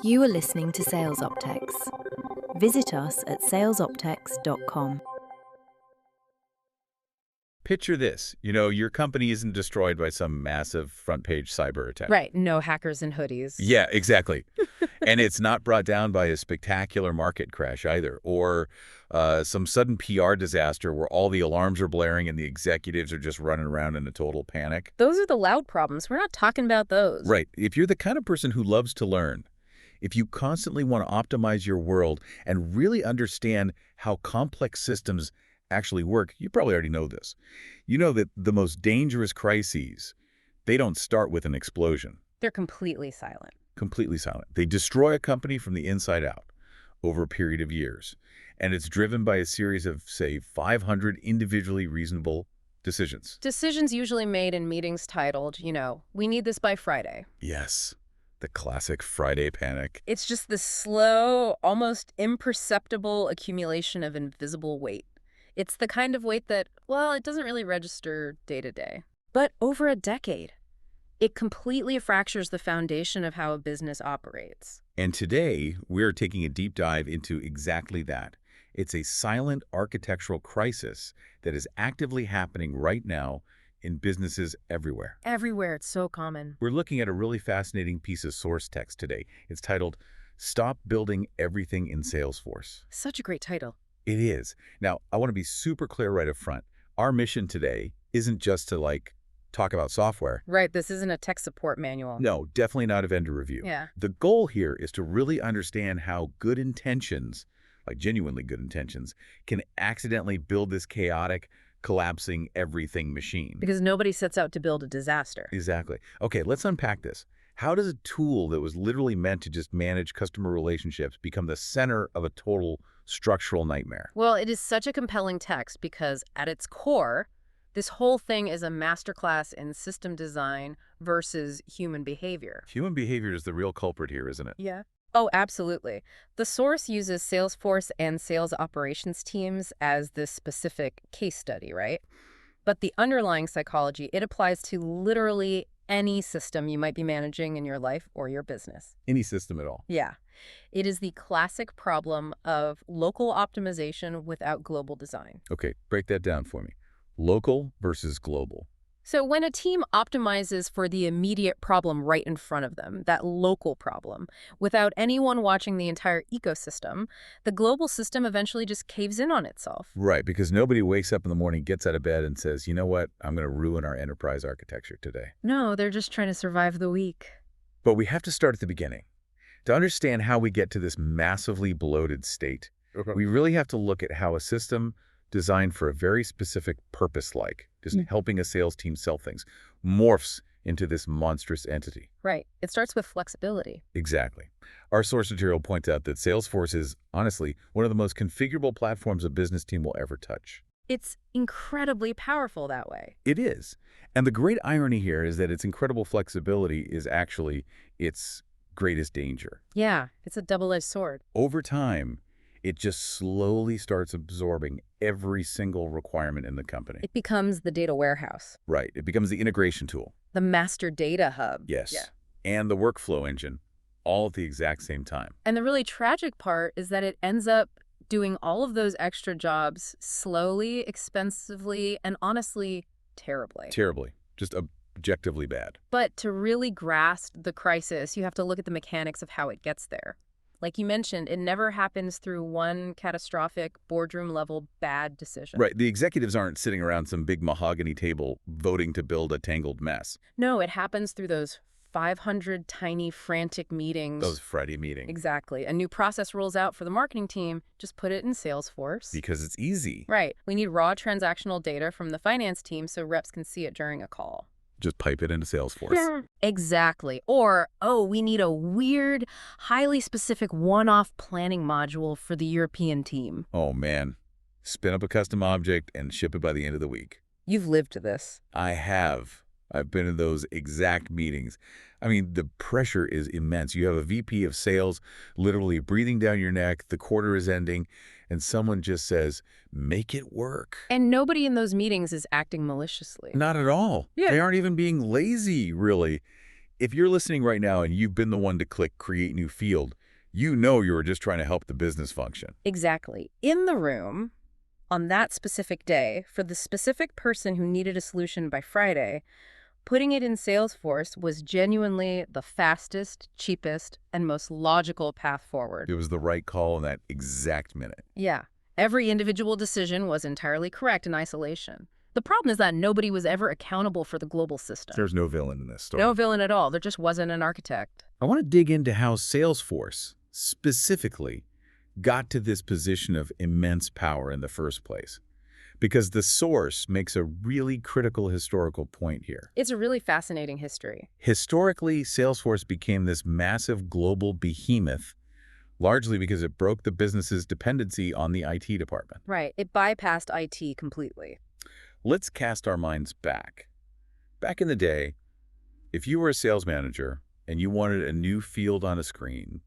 You are listening to Sales Optex. Visit us at salesoptex.com. Picture this. Your company isn't destroyed by some massive front-page cyber attack. Right, no hackers in hoodies. Yeah, exactly. And it's not brought down by a spectacular market crash either, or some sudden PR disaster where all the alarms are blaring and the executives are just running around in a total panic. Those are the loud problems. We're not talking about those. Right. If you're the kind of person who loves to learn, if you constantly want to optimize your world and really understand how complex systems actually work, you probably already know this. You know that the most dangerous crises, they don't start with an explosion. They're completely silent. Completely silent. They destroy a company from the inside out over a period of years. And it's driven by a series of, say, 500 individually reasonable decisions. Decisions usually made in meetings titled, we need this by Friday. Yes. The classic Friday panic. It's just the slow, almost imperceptible accumulation of invisible weight. It's the kind of weight that, it doesn't really register day to day. But over a decade, it completely fractures the foundation of how a business operates. And today, we're taking a deep dive into exactly that. It's a silent architectural crisis that is actively happening right now in businesses everywhere. Everywhere. It's so common. We're looking at a really fascinating piece of source text today. It's titled, "Stop Building Everything in Salesforce." Such a great title. It is. Now, I want to be super clear right up front. Our mission today isn't just to, talk about software. Right. This isn't a tech support manual. No, definitely not a vendor review. Yeah. The goal here is to really understand how good intentions, genuinely good intentions, can accidentally build this chaotic, collapsing everything machine. Because nobody sets out to build a disaster. Exactly. Okay, let's unpack this. How does a tool that was literally meant to just manage customer relationships become the center of a total structural nightmare? Well, it is such a compelling text because at its core, this whole thing is a masterclass in system design versus human behavior. Human behavior is the real culprit here, isn't it? Yeah. Oh, absolutely. The source uses Salesforce and sales operations teams as this specific case study, right? But the underlying psychology, it applies to literally any system you might be managing in your life or your business. Any system at all. Yeah. It is the classic problem of local optimization without global design. Okay, break that down for me. Local versus global. So when a team optimizes for the immediate problem right in front of them, that local problem, without anyone watching the entire ecosystem, the global system eventually just caves in on itself. Right, because nobody wakes up in the morning, gets out of bed, and says, you know what, I'm going to ruin our enterprise architecture today. No, they're just trying to survive the week. But we have to start at the beginning. To understand how we get to this massively bloated state, we really have to look at how a system designed for a very specific purpose, just helping a sales team sell things, morphs into this monstrous entity. Right. It starts with flexibility. Exactly. Our source material points out that Salesforce is, honestly, one of the most configurable platforms a business team will ever touch. It's incredibly powerful that way. It is. And the great irony here is that its incredible flexibility is actually its greatest danger. Yeah, it's a double-edged sword. Over time, it just slowly starts absorbing every single requirement in the company. It becomes the data warehouse. Right. It becomes the integration tool. The master data hub. Yes. Yeah. And the workflow engine, all at the exact same time. And the really tragic part is that it ends up doing all of those extra jobs slowly, expensively, and honestly, terribly. Terribly. Just objectively bad. But to really grasp the crisis, you have to look at the mechanics of how it gets there. Like you mentioned, it never happens through one catastrophic boardroom-level bad decision. Right. The executives aren't sitting around some big mahogany table voting to build a tangled mess. No, it happens through those 500 tiny, frantic meetings. Those Friday meetings. Exactly. A new process rolls out for the marketing team. Just put it in Salesforce. Because it's easy. Right. We need raw transactional data from the finance team so reps can see it during a call. Just pipe it into Salesforce. Exactly. Or, we need a weird, highly specific one-off planning module for the European team. Oh, man. Spin up a custom object and ship it by the end of the week. You've lived this. I have. I've been in those exact meetings. I mean, the pressure is immense. You have a VP of sales literally breathing down your neck. The quarter is ending. And someone just says, make it work. And nobody in those meetings is acting maliciously. Not at all. Yeah. They aren't even being lazy, really. If you're listening right now and you've been the one to click Create New Field, you know you were just trying to help the business function. Exactly. In the room, on that specific day, for the specific person who needed a solution by Friday, putting it in Salesforce was genuinely the fastest, cheapest, and most logical path forward. It was the right call in that exact minute. Yeah. Every individual decision was entirely correct in isolation. The problem is that nobody was ever accountable for the global system. There's no villain in this story. No villain at all. There just wasn't an architect. I want to dig into how Salesforce, specifically, got to this position of immense power in the first place. Because the source makes a really critical historical point here. It's a really fascinating history. Historically, Salesforce became this massive global behemoth, largely because it broke the business's dependency on the IT department. Right. It bypassed IT completely. Let's cast our minds back. Back in the day, if you were a sales manager and you wanted a new field on a screen,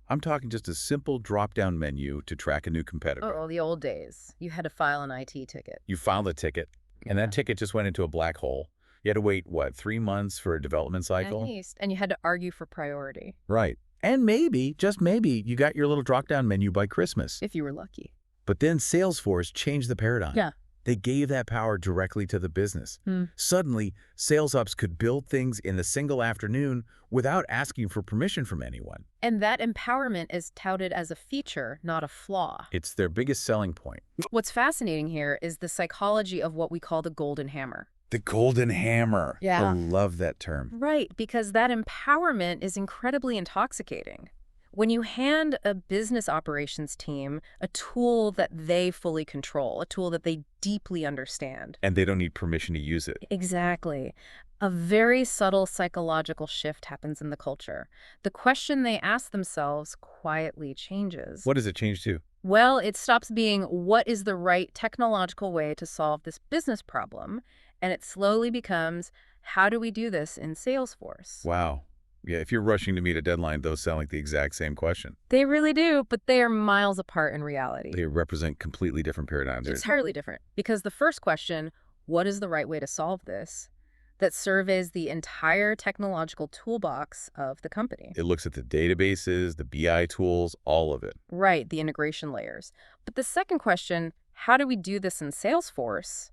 I'm talking just a simple drop-down menu to track a new competitor. Oh, the old days. You had to file an IT ticket. You filed a ticket, and that ticket just went into a black hole. You had to wait, what, 3 months for a development cycle? At least. And you had to argue for priority. Right. And maybe, just maybe, you got your little drop-down menu by Christmas. If you were lucky. But then Salesforce changed the paradigm. Yeah. They gave that power directly to the business. Suddenly, sales ops could build things in a single afternoon without asking for permission from anyone. And that empowerment is touted as a feature, not a flaw. It's their biggest selling point. What's fascinating here is the psychology of what we call the golden hammer. The golden hammer. Yeah. I love that term. Right, because that empowerment is incredibly intoxicating. When you hand a business operations team a tool that they fully control, a tool that they deeply understand. And they don't need permission to use it. Exactly. A very subtle psychological shift happens in the culture. The question they ask themselves quietly changes. What does it change to? Well, it stops being what is the right technological way to solve this business problem, and it slowly becomes how do we do this in Salesforce? Wow. Yeah, if you're rushing to meet a deadline, those sound like the exact same question. They really do, but they are miles apart in reality. They represent completely different paradigms. Entirely different. Because the first question, what is the right way to solve this, that surveys the entire technological toolbox of the company. It looks at the databases, the BI tools, all of it. Right, the integration layers. But the second question, how do we do this in Salesforce,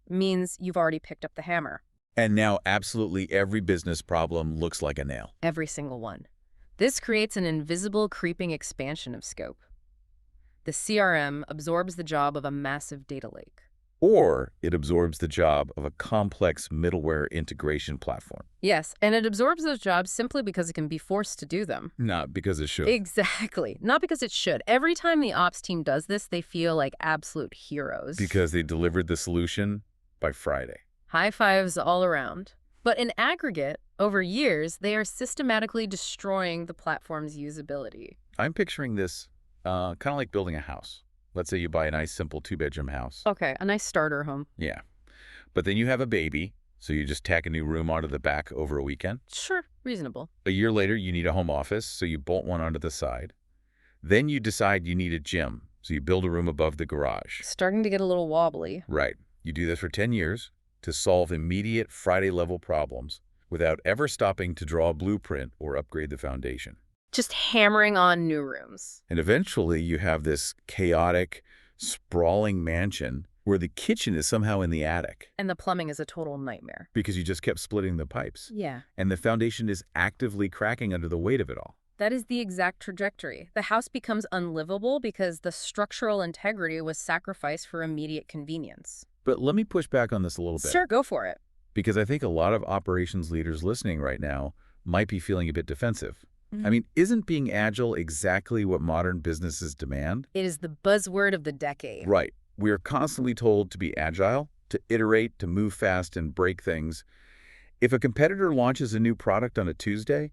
means you've already picked up the hammer. And now absolutely every business problem looks like a nail. Every single one. This creates an invisible creeping expansion of scope. The CRM absorbs the job of a massive data lake. Or it absorbs the job of a complex middleware integration platform. Yes, and it absorbs those jobs simply because it can be forced to do them. Not because it should. Exactly. Not because it should. Every time the ops team does this, they feel like absolute heroes. Because they delivered the solution by Friday. High fives all around. But in aggregate, over years, they are systematically destroying the platform's usability. I'm picturing this kind of like building a house. Let's say you buy a nice, simple 2-bedroom house. Okay, a nice starter home. Yeah. But then you have a baby, so you just tack a new room onto the back over a weekend. Sure, reasonable. A year later, you need a home office, so you bolt one onto the side. Then you decide you need a gym, so you build a room above the garage. Starting to get a little wobbly. Right. You do this for 10 years to solve immediate Friday-level problems without ever stopping to draw a blueprint or upgrade the foundation. Just hammering on new rooms. And eventually you have this chaotic, sprawling mansion where the kitchen is somehow in the attic. And the plumbing is a total nightmare. Because you just kept splitting the pipes. Yeah. And the foundation is actively cracking under the weight of it all. That is the exact trajectory. The house becomes unlivable because the structural integrity was sacrificed for immediate convenience. But let me push back on this a little bit. Sure, go for it. Because I think a lot of operations leaders listening right now might be feeling a bit defensive. I mean, isn't being agile exactly what modern businesses demand? It is the buzzword of the decade. Right. We are constantly told to be agile, to iterate, to move fast and break things. If a competitor launches a new product on a Tuesday,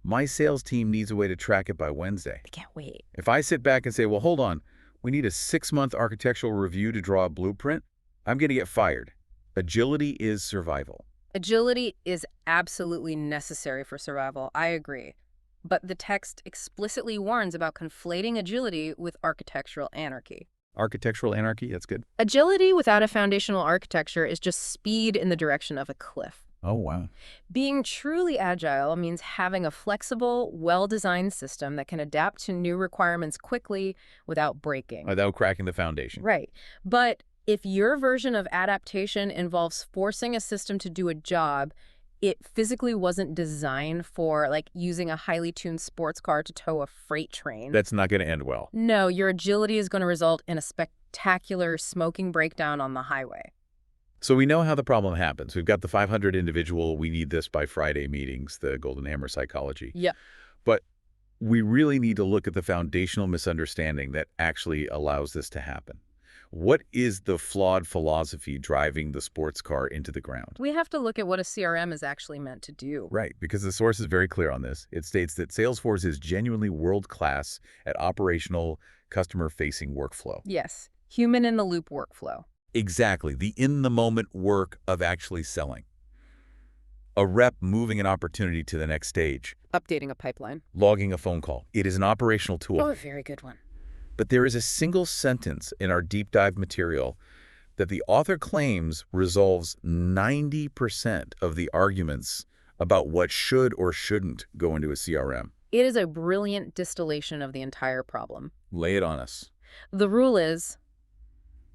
my sales team needs a way to track it by Wednesday. They can't wait. If I sit back and say, well, hold on, we need a 6-month architectural review to draw a blueprint, I'm going to get fired. Agility is survival. Agility is absolutely necessary for survival. I agree. But the text explicitly warns about conflating agility with architectural anarchy. Architectural anarchy, that's good. Agility without a foundational architecture is just speed in the direction of a cliff. Oh, wow. Being truly agile means having a flexible, well-designed system that can adapt to new requirements quickly without breaking. Without cracking the foundation. Right. But if your version of adaptation involves forcing a system to do a job it physically wasn't designed for, like, using a highly tuned sports car to tow a freight train. That's not going to end well. No, your agility is going to result in a spectacular smoking breakdown on the highway. So we know how the problem happens. We've got the 500 individual, we need this by Friday meetings, the golden hammer psychology. Yeah. But we really need to look at the foundational misunderstanding that actually allows this to happen. What is the flawed philosophy driving the sports car into the ground? We have to look at what a CRM is actually meant to do. Right, because the source is very clear on this. It states that Salesforce is genuinely world-class at operational, customer-facing workflow. Yes, human-in-the-loop workflow. Exactly, the in-the-moment work of actually selling. A rep moving an opportunity to the next stage. Updating a pipeline. Logging a phone call. It is an operational tool. Oh, a very good one. But there is a single sentence in our deep dive material that the author claims resolves 90% of the arguments about what should or shouldn't go into a CRM. It is a brilliant distillation of the entire problem. Lay it on us. The rule is,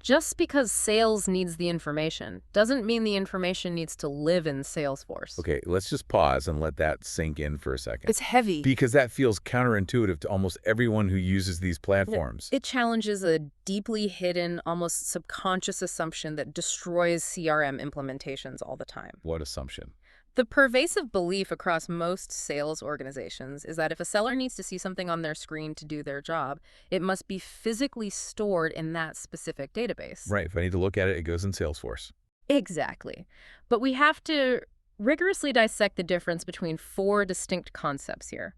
just because sales needs the information doesn't mean the information needs to live in Salesforce. Okay, let's just pause and let that sink in for a second. It's heavy. Because that feels counterintuitive to almost everyone who uses these platforms. It challenges a deeply hidden, almost subconscious assumption that destroys CRM implementations all the time. What assumption? The pervasive belief across most sales organizations is that if a seller needs to see something on their screen to do their job, it must be physically stored in that specific database. Right. If I need to look at it, it goes in Salesforce. Exactly. But we have to rigorously dissect the difference between four distinct concepts here: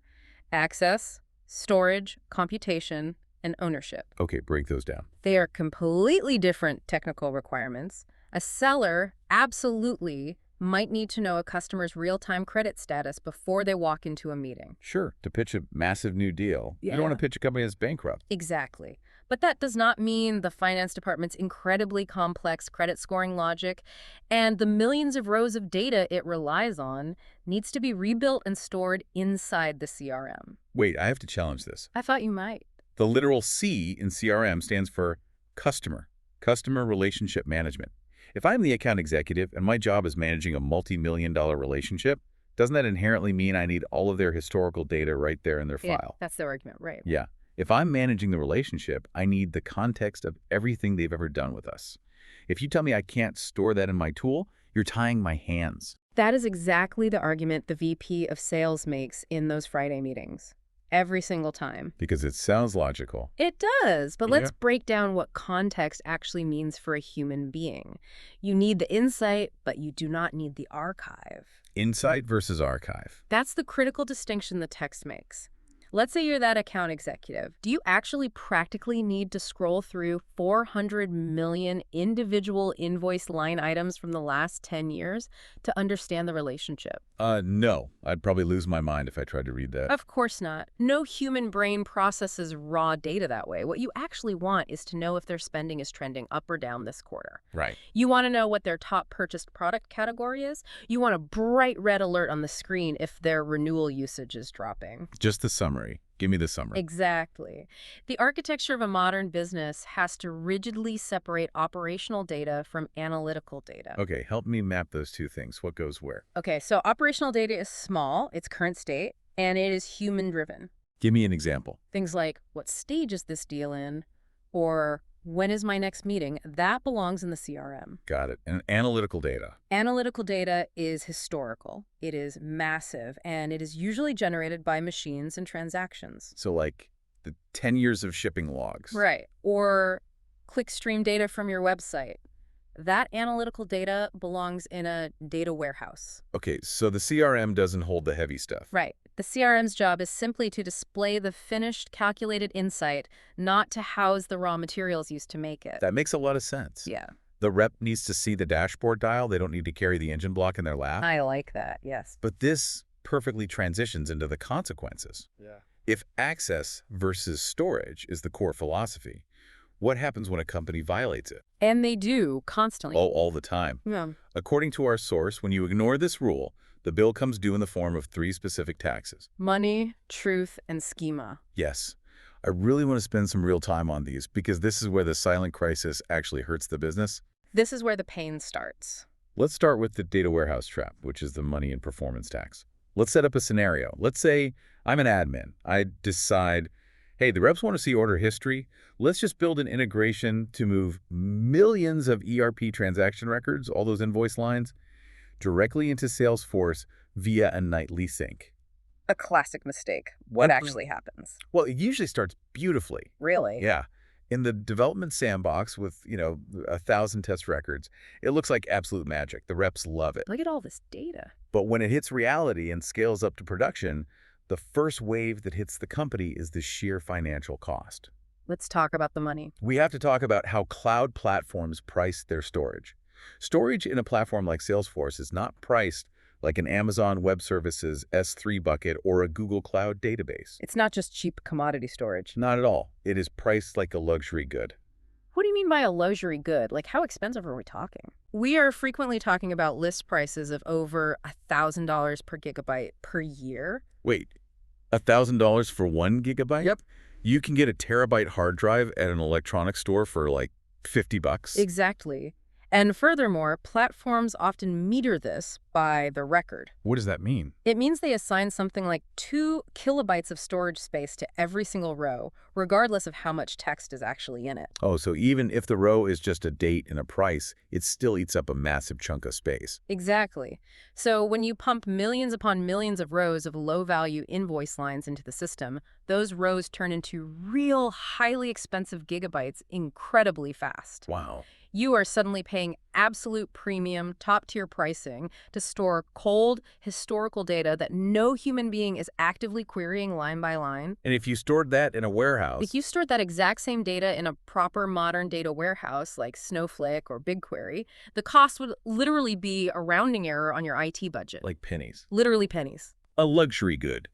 access, storage, computation, and ownership. Okay, break those down. They are completely different technical requirements. A seller absolutely might need to know a customer's real-time credit status before they walk into a meeting. Sure, to pitch a massive new deal. You don't want to pitch a company that's bankrupt. Exactly. But that does not mean the finance department's incredibly complex credit scoring logic and the millions of rows of data it relies on needs to be rebuilt and stored inside the CRM. Wait, I have to challenge this. I thought you might. The literal C in CRM stands for customer relationship management. If I'm the account executive and my job is managing a multi-million-dollar relationship, doesn't that inherently mean I need all of their historical data right there in their file? That's their argument, right? Yeah. If I'm managing the relationship, I need the context of everything they've ever done with us. If you tell me I can't store that in my tool, you're tying my hands. That is exactly the argument the VP of sales makes in those Friday meetings. Every single time. Because it sounds logical. It does, but let's break down what context actually means for a human being. You need the insight, but you do not need the archive. Insight versus archive. That's the critical distinction the text makes. Let's say you're that account executive. Do you actually practically need to scroll through 400 million individual invoice line items from the last 10 years to understand the relationship? No. I'd probably lose my mind if I tried to read that. Of course not. No human brain processes raw data that way. What you actually want is to know if their spending is trending up or down this quarter. Right. You want to know what their top purchased product category is. You want a bright red alert on the screen if their renewal usage is dropping. Just the summary. Give me the summary. Exactly. The architecture of a modern business has to rigidly separate operational data from analytical data. Okay, help me map those two things. What goes where? Okay, so operational data is small, its current state, and it is human-driven. Give me an example. Things like, what stage is this deal in? Or, when is my next meeting? That belongs in the CRM. Got it. And analytical data. Analytical data is historical. It is massive, and it is usually generated by machines and transactions. So like the 10 years of shipping logs. Right. Or clickstream data from your website. That analytical data belongs in a data warehouse. Okay, so the CRM doesn't hold the heavy stuff. Right. The CRM's job is simply to display the finished, calculated insight, not to house the raw materials used to make it. That makes a lot of sense. Yeah. The rep needs to see the dashboard dial. They don't need to carry the engine block in their lap. I like that, yes. But this perfectly transitions into the consequences. Yeah. If access versus storage is the core philosophy, What happens when a company violates it? And they do, constantly. Oh, all the time. Yeah. According to our source, when you ignore this rule, the bill comes due in the form of 3 specific taxes. Money, truth, and schema. Yes. I really want to spend some real time on these because this is where the silent crisis actually hurts the business. This is where the pain starts. Let's start with the data warehouse trap, which is the money and performance tax. Let's set up a scenario. Let's say I'm an admin. I decide, hey, the reps want to see order history. Let's just build an integration to move millions of ERP transaction records, all those invoice lines, directly into Salesforce via a nightly sync. A classic mistake. What actually happens? Well, it usually starts beautifully. Really? Yeah. In the development sandbox with, 1,000 test records, it looks like absolute magic. The reps love it. Look at all this data. But when it hits reality and scales up to production, the first wave that hits the company is the sheer financial cost. Let's talk about the money. We have to talk about how cloud platforms price their storage. Storage in a platform like Salesforce is not priced like an Amazon Web Services S3 bucket or a Google Cloud database. It's not just cheap commodity storage. Not at all. It is priced like a luxury good. What do you mean by a luxury good? Like, how expensive are we talking? We are frequently talking about list prices of over $1,000 per gigabyte per year. Wait, $1,000 for 1 gigabyte? Yep. You can get a terabyte hard drive at an electronics store for like $50. Exactly. And furthermore, platforms often meter this by the record. What does that mean? It means they assign something like 2 kilobytes of storage space to every single row, regardless of how much text is actually in it. Oh, so even if the row is just a date and a price, it still eats up a massive chunk of space. Exactly. So when you pump millions upon millions of rows of low-value invoice lines into the system, those rows turn into real, highly expensive gigabytes incredibly fast. Wow. You are suddenly paying absolute premium, top-tier pricing to store cold, historical data that no human being is actively querying line by line. And if you stored that in a warehouse... If you stored that exact same data in a proper modern data warehouse like Snowflake or BigQuery, the cost would literally be a rounding error on your IT budget. like pennies. Literally pennies. A luxury good.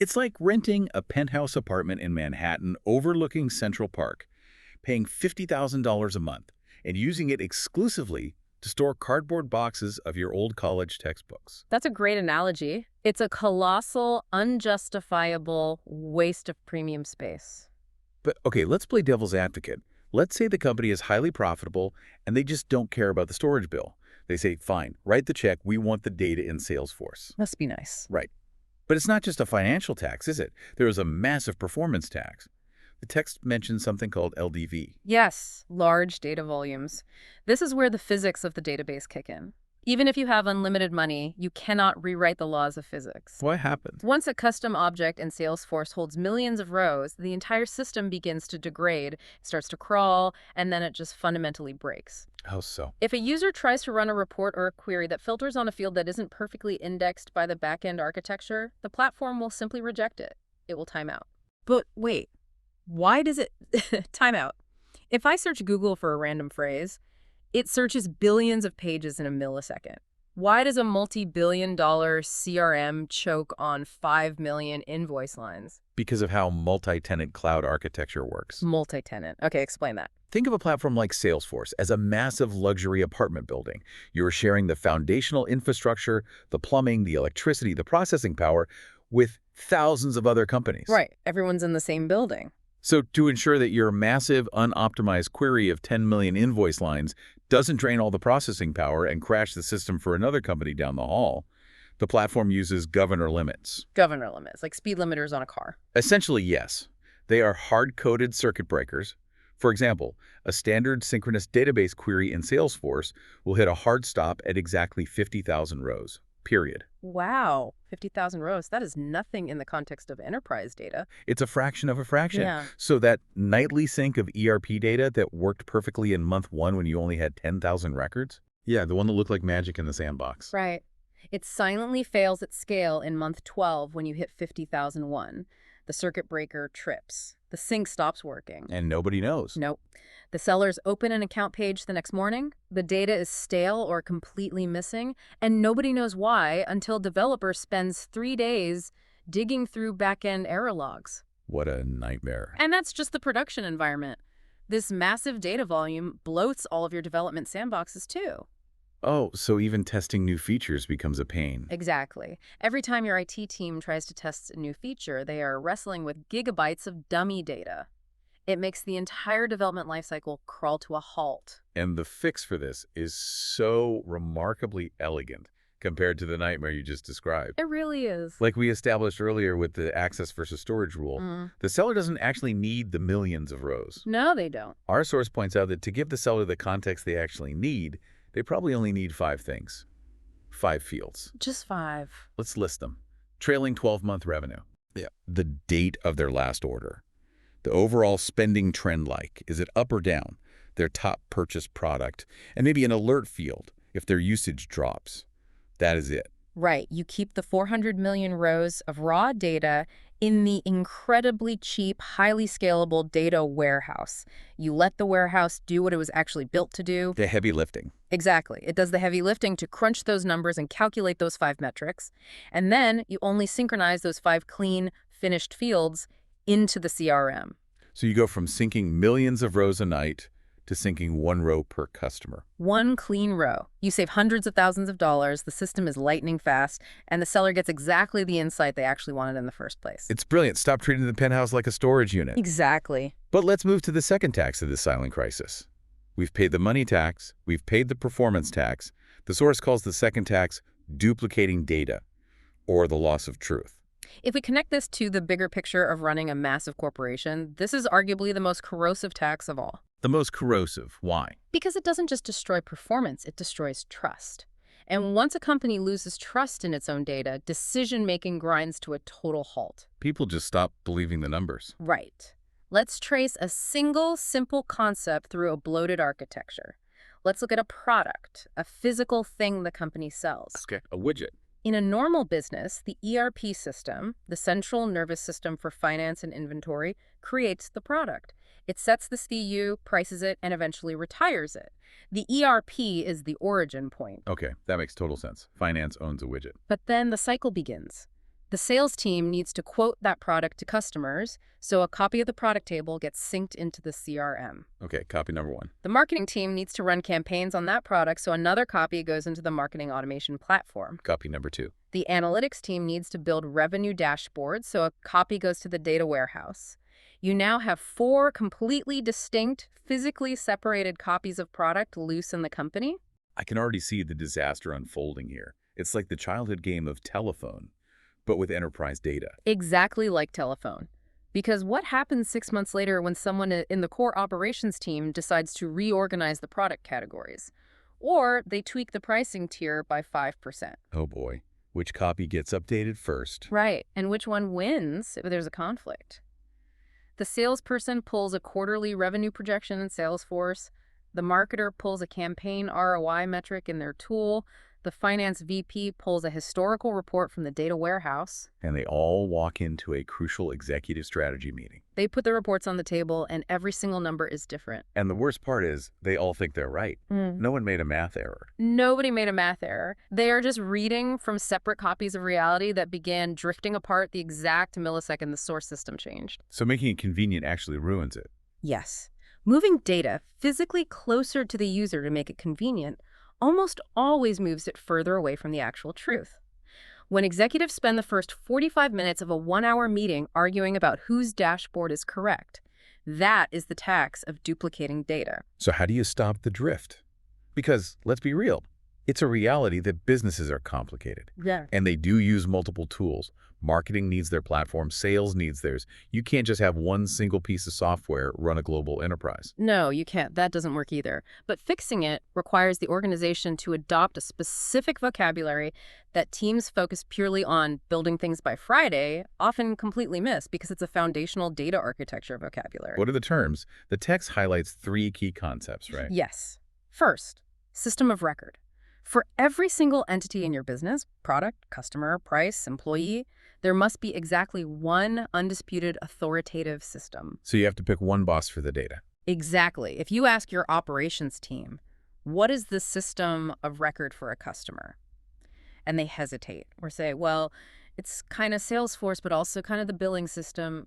It's like renting a penthouse apartment in Manhattan overlooking Central Park, paying $50,000 a month, and using it exclusively to store cardboard boxes of your old college textbooks. That's a great analogy. It's a colossal, unjustifiable waste of premium space. But okay, let's play devil's advocate. Let's say the company is highly profitable and they just don't care about the storage bill. They say, fine, write the check, we want the data in Salesforce. Must be nice. Right. But it's not just a financial tax, is it? There is a massive performance tax. The text mentions something called LDV. Yes, large data volumes. This is where the physics of the database kick in. Even if you have unlimited money, you cannot rewrite the laws of physics. What happens? Once a custom object in Salesforce holds millions of rows, the entire system begins to degrade, it starts to crawl, and then it just fundamentally breaks. How so? If a user tries to run a report or a query that filters on a field that isn't perfectly indexed by the back-end architecture, the platform will simply reject it. It will time out. But wait, why does it time out? If I search Google for a random phrase, it searches billions of pages in a millisecond. Why does a multi-billion-dollar CRM choke on 5 million invoice lines? Because of how multi-tenant cloud architecture works. Multi-tenant. Okay, explain that. Think of a platform like Salesforce as a massive luxury apartment building. You're sharing the foundational infrastructure, the plumbing, the electricity, the processing power with thousands of other companies. Right. Everyone's in the same building. So to ensure that your massive, unoptimized query of 10 million invoice lines doesn't drain all the processing power and crash the system for another company down the hall, the platform uses governor limits. Governor limits, like speed limiters on a car. Essentially, yes. They are hard-coded circuit breakers. For example, a standard synchronous database query in Salesforce will hit a hard stop at exactly 50,000 rows, period. Wow, 50,000 rows. That is nothing in the context of enterprise data. It's a fraction of a fraction. Yeah. So that nightly sync of ERP data that worked perfectly in month 1 when you only had 10,000 records? Yeah, the one that looked like magic in the sandbox. Right. It silently fails at scale in month 12 when you hit 50,001. The circuit breaker trips. The sync stops working. And nobody knows. Nope. The sellers open an account page the next morning. The data is stale or completely missing, and nobody knows why until developer spends 3 days digging through back-end error logs. What a nightmare. And that's just the production environment. This massive data volume bloats all of your development sandboxes too. Oh, so even testing new features becomes a pain. Exactly. Every time your IT team tries to test a new feature, they are wrestling with gigabytes of dummy data. It makes the entire development lifecycle crawl to a halt. And the fix for this is so remarkably elegant compared to the nightmare you just described. It really is. Like we established earlier with the access versus storage rule, the seller doesn't actually need the millions of rows. No, they don't. Our source points out that to give the seller the context they actually need, they probably only need 5 things. 5 fields. Just 5. Let's list them. Trailing 12-month revenue. Yeah. The date of their last order. The overall spending trend like. Is it up or down? Their top purchase product. And maybe an alert field if their usage drops. That is it. Right. You keep the 400 million rows of raw data in the incredibly cheap, highly scalable data warehouse. You let the warehouse do what it was actually built to do. The heavy lifting. Exactly. It does the heavy lifting to crunch those numbers and calculate those 5 metrics. And then you only synchronize those 5 clean, finished fields into the CRM. So you go from syncing millions of rows a night to syncing 1 row per customer. 1 clean row. You save hundreds of thousands of dollars, the system is lightning fast, and the seller gets exactly the insight they actually wanted in the first place. It's brilliant. Stop treating the penthouse like a storage unit. Exactly. But let's move to the second tax of this silent crisis. We've paid the money tax. We've paid the performance tax. The source calls the second tax duplicating data, or the loss of truth. If we connect this to the bigger picture of running a massive corporation, this is arguably the most corrosive tax of all. The most corrosive. Why? Because it doesn't just destroy performance, it destroys trust. And once a company loses trust in its own data, decision-making grinds to a total halt. People just stop believing the numbers. Right. Let's trace a single, simple concept through a bloated architecture. Let's look at a product, a physical thing the company sells. Okay. A widget. In a normal business, the ERP system, the central nervous system for finance and inventory, creates the product. It sets the SKU, prices it, and eventually retires it. The ERP is the origin point. Okay, that makes total sense. Finance owns a widget. But then the cycle begins. The sales team needs to quote that product to customers, so a copy of the product table gets synced into the CRM. Okay, copy number 1. The marketing team needs to run campaigns on that product, so another copy goes into the marketing automation platform. Copy number 2. The analytics team needs to build revenue dashboards, so a copy goes to the data warehouse. You now have 4 completely distinct, physically separated copies of product loose in the company. I can already see the disaster unfolding here. It's like the childhood game of telephone, but with enterprise data. Exactly like telephone. Because what happens 6 months later when someone in the core operations team decides to reorganize the product categories? Or they tweak the pricing tier by 5%. Oh boy. Which copy gets updated first? Right. And which one wins if there's a conflict? The salesperson pulls a quarterly revenue projection in Salesforce. The marketer pulls a campaign ROI metric in their tool. The finance VP pulls a historical report from the data warehouse. And they all walk into a crucial executive strategy meeting. They put the reports on the table, and every single number is different. And the worst part is, they all think they're right. No one made a math error. Nobody made a math error. They are just reading from separate copies of reality that began drifting apart the exact millisecond the source system changed. So making it convenient actually ruins it. Yes. Moving data physically closer to the user to make it convenient almost always moves it further away from the actual truth. When executives spend the first 45 minutes of a 1-hour meeting arguing about whose dashboard is correct, that is the tax of duplicating data. So how do you stop the drift? Because, let's be real, it's a reality that businesses are complicated. Yeah. And they do use multiple tools. Marketing needs their platform, sales needs theirs. You can't just have one single piece of software run a global enterprise. No, you can't. That doesn't work either. But fixing it requires the organization to adopt a specific vocabulary that teams focus purely on building things by Friday often completely miss because it's a foundational data architecture vocabulary. What are the terms? The text highlights 3 key concepts, right? Yes. First, system of record. For every single entity in your business, product, customer, price, employee, there must be exactly one undisputed authoritative system. So you have to pick one boss for the data. Exactly. If you ask your operations team, what is the system of record for a customer? And they hesitate or say, well, it's kind of Salesforce, but also kind of the billing system.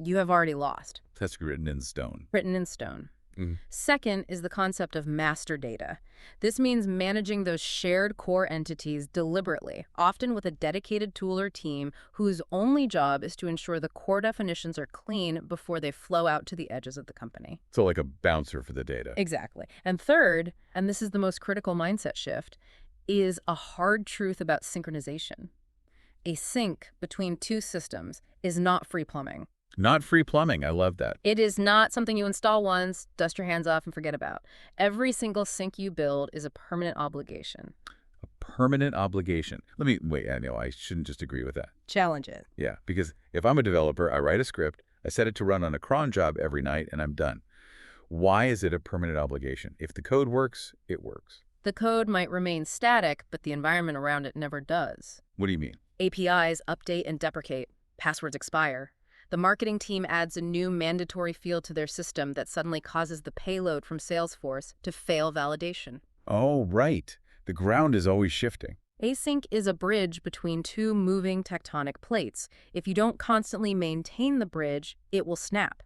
You have already lost. That's written in stone. Written in stone. Mm. Second is the concept of master data. This means managing those shared core entities deliberately, often with a dedicated tool or team whose only job is to ensure the core definitions are clean before they flow out to the edges of the company. So like a bouncer for the data. Exactly. And third, and this is the most critical mindset shift, is a hard truth about synchronization. A sync between two systems is not free plumbing. Not free plumbing. I love that. It is not something you install once, dust your hands off, and forget about. Every single sync you build is a permanent obligation. A permanent obligation. Wait, I know I shouldn't just agree with that. Challenge it. Yeah, because if I'm a developer, I write a script, I set it to run on a cron job every night, and I'm done. Why is it a permanent obligation? If the code works, it works. The code might remain static, but the environment around it never does. What do you mean? APIs update and deprecate. Passwords expire. The marketing team adds a new mandatory field to their system that suddenly causes the payload from Salesforce to fail validation. Oh, right. The ground is always shifting. Async is a bridge between two moving tectonic plates. If you don't constantly maintain the bridge, it will snap.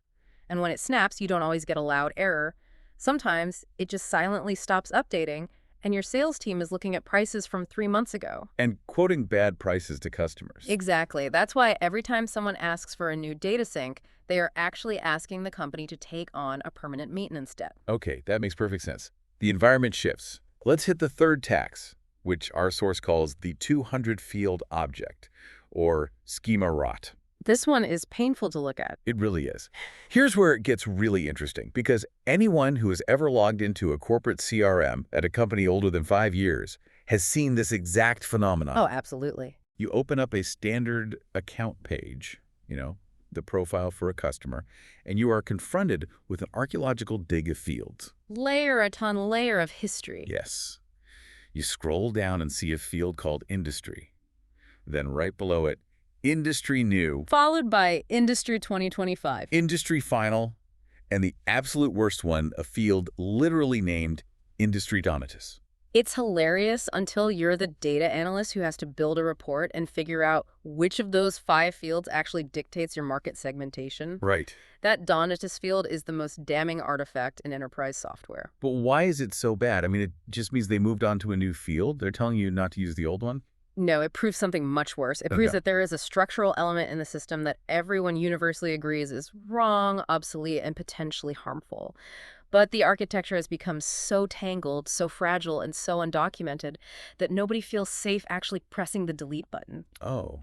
And when it snaps, you don't always get a loud error. Sometimes it just silently stops updating, and your sales team is looking at prices from 3 months ago. And quoting bad prices to customers. Exactly. That's why every time someone asks for a new data sync, they are actually asking the company to take on a permanent maintenance debt. Okay, that makes perfect sense. The environment shifts. Let's hit the third tax, which our source calls the 200-field object, or schema rot. This one is painful to look at. It really is. Here's where it gets really interesting, because anyone who has ever logged into a corporate CRM at a company older than 5 years has seen this exact phenomenon. Oh, absolutely. You open up a standard account page, the profile for a customer, and you are confronted with an archaeological dig of fields. Layer upon layer of history. Yes. You scroll down and see a field called industry. Then right below it, industry new, Followed by Industry 2025. industry final, and the absolute worst one, a field literally named industry donatus. It's hilarious until you're the data analyst who has to build a report and figure out which of those 5 fields actually dictates your market segmentation. Right. That donatus field is the most damning artifact in enterprise software. But why is it so bad? I mean, it just means they moved on to a new field? They're telling you not to use the old one? No, it proves something much worse. It proves Okay. that there is a structural element in the system that everyone universally agrees is wrong, obsolete, and potentially harmful. But the architecture has become so tangled, so fragile, and so undocumented that nobody feels safe actually pressing the delete button. Oh,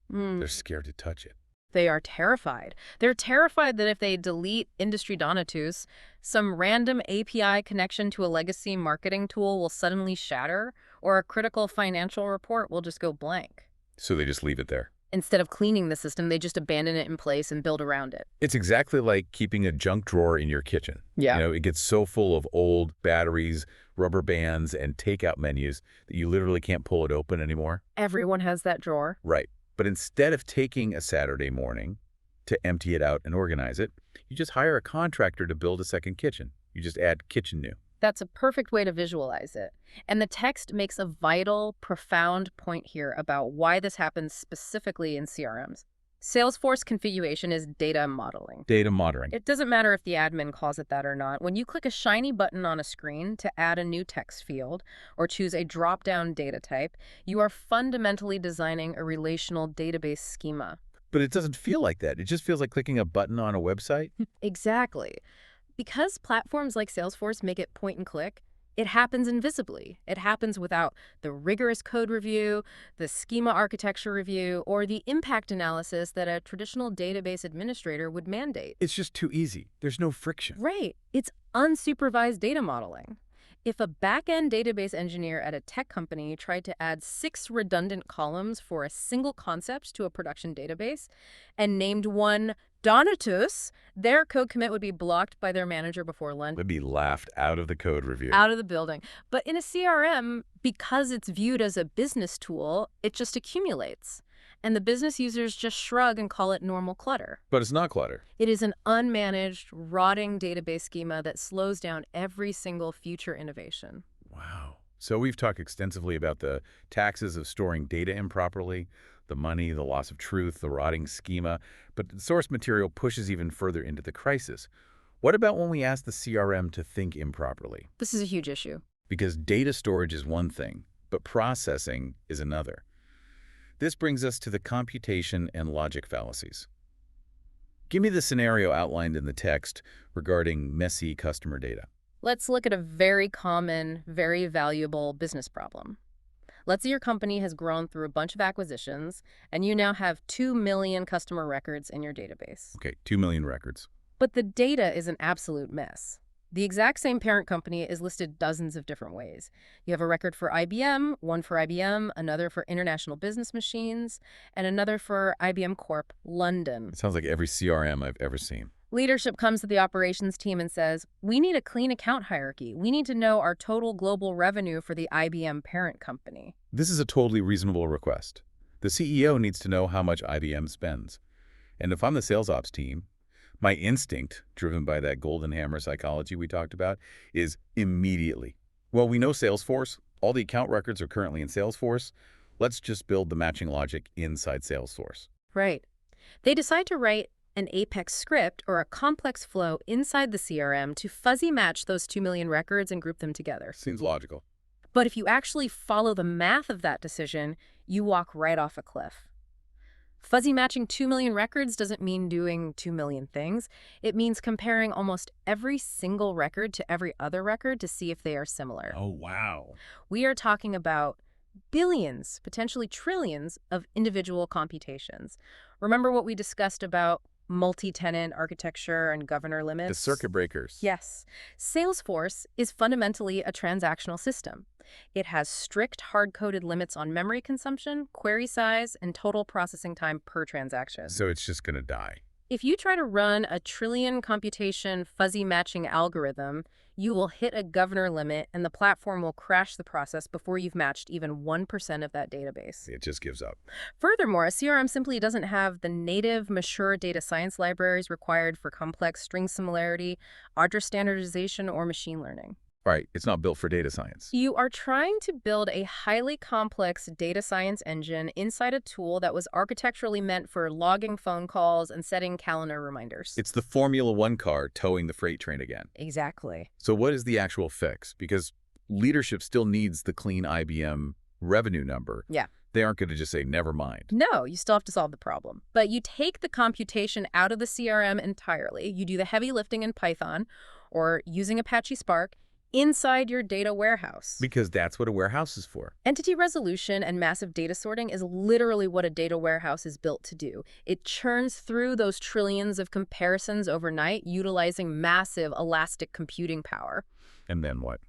they're scared to touch it. They are terrified. They're terrified that if they delete Industry Donatus, some random API connection to a legacy marketing tool will suddenly shatter, or a critical financial report will just go blank. So they just leave it there. Instead of cleaning the system, they just abandon it in place and build around it. It's exactly like keeping a junk drawer in your kitchen. Yeah. It gets so full of old batteries, rubber bands, and takeout menus that you literally can't pull it open anymore. Everyone has that drawer. Right. But instead of taking a Saturday morning to empty it out and organize it, you just hire a contractor to build a second kitchen. You just add kitchen new. That's a perfect way to visualize it. And the text makes a vital, profound point here about why this happens specifically in CRMs. Salesforce configuration is data modeling. Data modeling. It doesn't matter if the admin calls it that or not. When you click a shiny button on a screen to add a new text field or choose a drop-down data type, you are fundamentally designing a relational database schema. But it doesn't feel like that. It just feels like clicking a button on a website. Exactly. Because platforms like Salesforce make it point and click, it happens invisibly. It happens without the rigorous code review, the schema architecture review, or the impact analysis that a traditional database administrator would mandate. It's just too easy. There's no friction. Right. It's unsupervised data modeling. If a back-end database engineer at a tech company tried to add 6 redundant columns for a single concept to a production database and named one Donatus, their code commit would be blocked by their manager before lunch. Would be laughed out of the code review. Out of the building. But in a CRM, because it's viewed as a business tool, it just accumulates. And the business users just shrug and call it normal clutter. But it's not clutter. It is an unmanaged, rotting database schema that slows down every single future innovation. Wow. So we've talked extensively about the taxes of storing data improperly, the money, the loss of truth, the rotting schema, but the source material pushes even further into the crisis. What about when we ask the CRM to think improperly? This is a huge issue. Because data storage is one thing, but processing is another. This brings us to the computation and logic fallacies. Give me the scenario outlined in the text regarding messy customer data. Let's look at a very common, very valuable business problem. Let's say your company has grown through a bunch of acquisitions, and you now have 2 million customer records in your database. Okay, 2 million records. But the data is an absolute mess. The exact same parent company is listed dozens of different ways. You have a record for IBM, one for IBM, another for International Business Machines, and another for IBM Corp. London. It sounds like every CRM I've ever seen. Leadership comes to the operations team and says, we need a clean account hierarchy. We need to know our total global revenue for the IBM parent company. This is a totally reasonable request. The CEO needs to know how much IBM spends. And if I'm the sales ops team, my instinct, driven by that golden hammer psychology we talked about, is immediately. Well, we know Salesforce. All the account records are currently in Salesforce. Let's just build the matching logic inside Salesforce. Right. They decide to write an Apex script or a complex flow inside the CRM to fuzzy match those 2 million records and group them together. Seems logical. But if you actually follow the math of that decision, you walk right off a cliff. Fuzzy matching 2 million records doesn't mean doing 2 million things. It means comparing almost every single record to every other record to see if they are similar. Oh, wow. We are talking about billions, potentially trillions, of individual computations. Remember what we discussed about multi-tenant architecture and governor limits? The circuit breakers. Yes. Salesforce is fundamentally a transactional system. It has strict hard-coded limits on memory consumption, query size, and total processing time per transaction. So it's just going to die. If you try to run a trillion computation fuzzy matching algorithm, you will hit a governor limit and the platform will crash the process before you've matched even 1% of that database. It just gives up. Furthermore, a CRM simply doesn't have the native, mature data science libraries required for complex string similarity, address standardization, or machine learning. Right. It's not built for data science. You are trying to build a highly complex data science engine inside a tool that was architecturally meant for logging phone calls and setting calendar reminders. It's the Formula One car towing the freight train again. Exactly. So what is the actual fix? Because leadership still needs the clean IBM revenue number. Yeah. They aren't going to just say, never mind. No, you still have to solve the problem. But you take the computation out of the CRM entirely. You do the heavy lifting in Python or using Apache Spark inside your data warehouse. Because that's what a warehouse is for. Entity resolution and massive data sorting is literally what a data warehouse is built to do. It churns through those trillions of comparisons overnight, utilizing massive elastic computing power. And then what?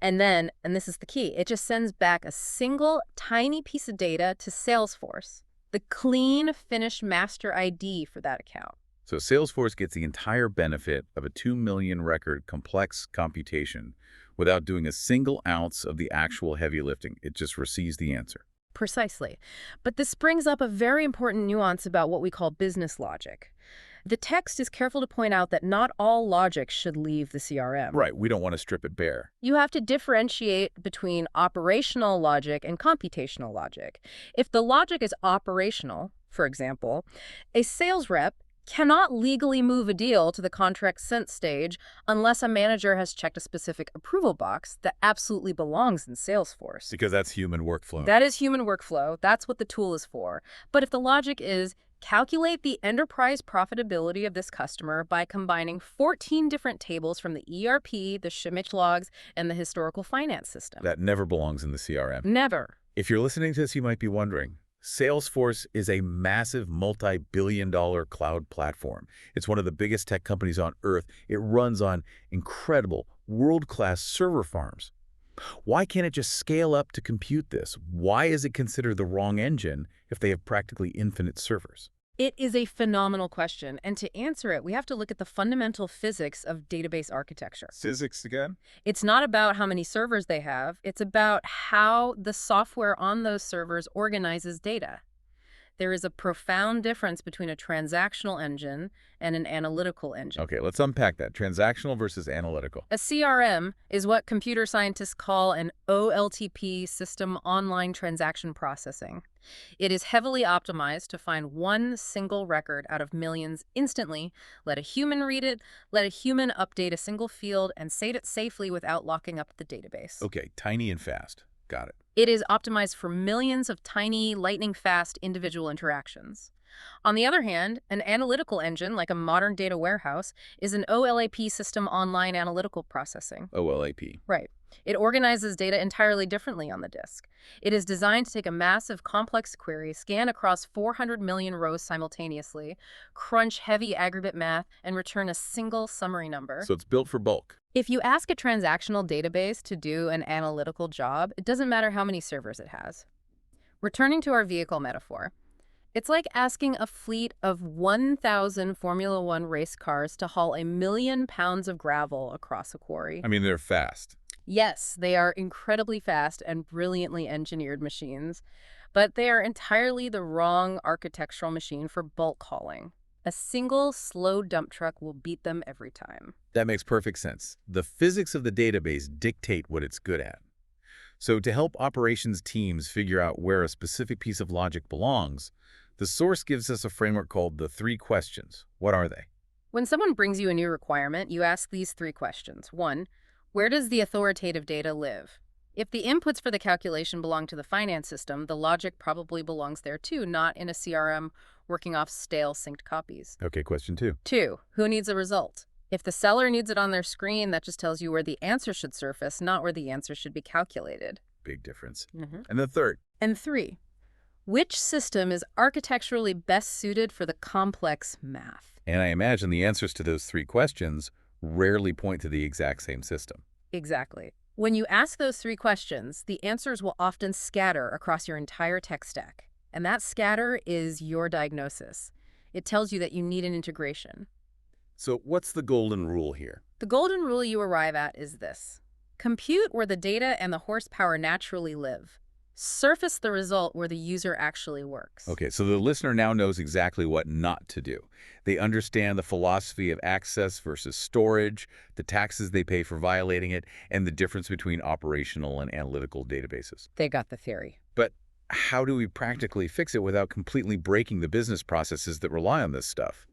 And then, and this is the key, it just sends back a single tiny piece of data to Salesforce, the clean, finished master ID for that account. So Salesforce gets the entire benefit of a 2 million record complex computation without doing a single ounce of the actual heavy lifting. It just receives the answer. Precisely. But this brings up a very important nuance about what we call business logic. The text is careful to point out that not all logic should leave the CRM. Right. We don't want to strip it bare. You have to differentiate between operational logic and computational logic. If the logic is operational, for example, a sales rep cannot legally move a deal to the contract sent stage unless a manager has checked a specific approval box that absolutely belongs in Salesforce. Because that's human workflow. That is human workflow. That's what the tool is for. But if the logic is calculate the enterprise profitability of this customer by combining 14 different tables from the ERP, the Schmidt logs, and the historical finance system. That never belongs in the CRM. Never. If you're listening to this, you might be wondering, Salesforce is a massive multi-billion-dollar cloud platform. It's one of the biggest tech companies on earth. It runs on incredible, world-class server farms. Why can't it just scale up to compute this? Why is it considered the wrong engine if they have practically infinite servers? It is a phenomenal question, and to answer it, we have to look at the fundamental physics of database architecture. Physics again? It's not about how many servers they have. It's about how the software on those servers organizes data. There is a profound difference between a transactional engine and an analytical engine. Okay, let's unpack that. Transactional versus analytical. A CRM is what computer scientists call an OLTP system, online transaction processing. It is heavily optimized to find one single record out of millions instantly, let a human read it, let a human update a single field, and save it safely without locking up the database. Okay, tiny and fast. Got it. It is optimized for millions of tiny, lightning-fast individual interactions. On the other hand, an analytical engine, like a modern data warehouse, is an OLAP system, online analytical processing. OLAP. Right. It organizes data entirely differently on the disk. It is designed to take a massive, complex query, scan across 400 million rows simultaneously, crunch heavy aggregate math, and return a single summary number. So it's built for bulk. If you ask a transactional database to do an analytical job, it doesn't matter how many servers it has. Returning to our vehicle metaphor, it's like asking a fleet of 1,000 Formula One race cars to haul 1 million pounds of gravel across a quarry. I mean, they're fast. Yes, they are incredibly fast and brilliantly engineered machines, but they are entirely the wrong architectural machine for bulk hauling. A single slow dump truck will beat them every time. That makes perfect sense. The physics of the database dictate what it's good at. So to help operations teams figure out where a specific piece of logic belongs, the source gives us a framework called the 3 questions. What are they? When someone brings you a new requirement, you ask these 3 questions. 1, where does the authoritative data live? If the inputs for the calculation belong to the finance system, the logic probably belongs there too, not in a CRM working off stale synced copies. Okay, question 2. 2, who needs a result? If the seller needs it on their screen, that just tells you where the answer should surface, not where the answer should be calculated. Big difference. Mm-hmm. And the 3rd. And 3, which system is architecturally best suited for the complex math? And I imagine the answers to those 3 questions rarely point to the exact same system. Exactly. When you ask those 3 questions, the answers will often scatter across your entire tech stack. And that scatter is your diagnosis. It tells you that you need an integration. So what's the golden rule here? The golden rule you arrive at is this. Compute where the data and the horsepower naturally live. Surface the result where the user actually works. Okay, so the listener now knows exactly what not to do. They understand the philosophy of access versus storage, the taxes they pay for violating it, and the difference between operational and analytical databases. They got the theory. But how do we practically fix it without completely breaking the business processes that rely on this stuff?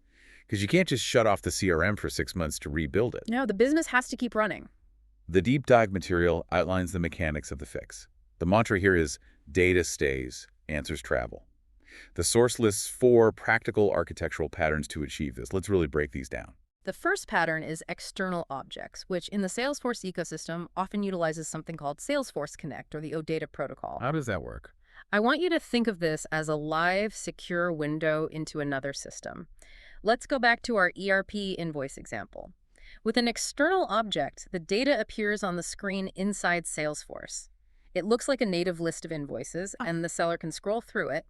Because you can't just shut off the CRM for 6 months to rebuild it. No, the business has to keep running. The deep dive material outlines the mechanics of the fix. The mantra here is data stays, answers travel. The source lists 4 practical architectural patterns to achieve this. Let's really break these down. The first pattern is external objects, which in the Salesforce ecosystem often utilizes something called Salesforce Connect or the OData protocol. How does that work? I want you to think of this as a live, secure window into another system. Let's go back to our ERP invoice example. With an external object, the data appears on the screen inside Salesforce. It looks like a native list of invoices, and the seller can scroll through it,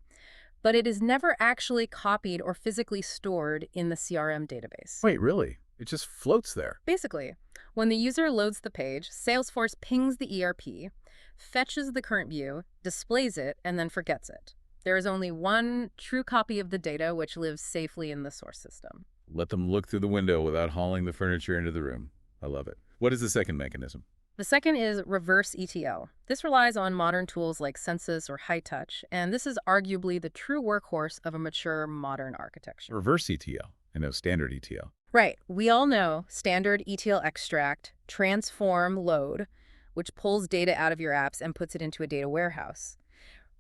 but it is never actually copied or physically stored in the CRM database. Wait, really? It just floats there. Basically, when the user loads the page, Salesforce pings the ERP, fetches the current view, displays it, and then forgets it. There is only one true copy of the data which lives safely in the source system. Let them look through the window without hauling the furniture into the room. I love it. What is the second mechanism? The second is reverse ETL. This relies on modern tools like Census or HighTouch, and this is arguably the true workhorse of a mature modern architecture. Reverse ETL. I know standard ETL. Right. We all know standard ETL extract, transform, load, which pulls data out of your apps and puts it into a data warehouse.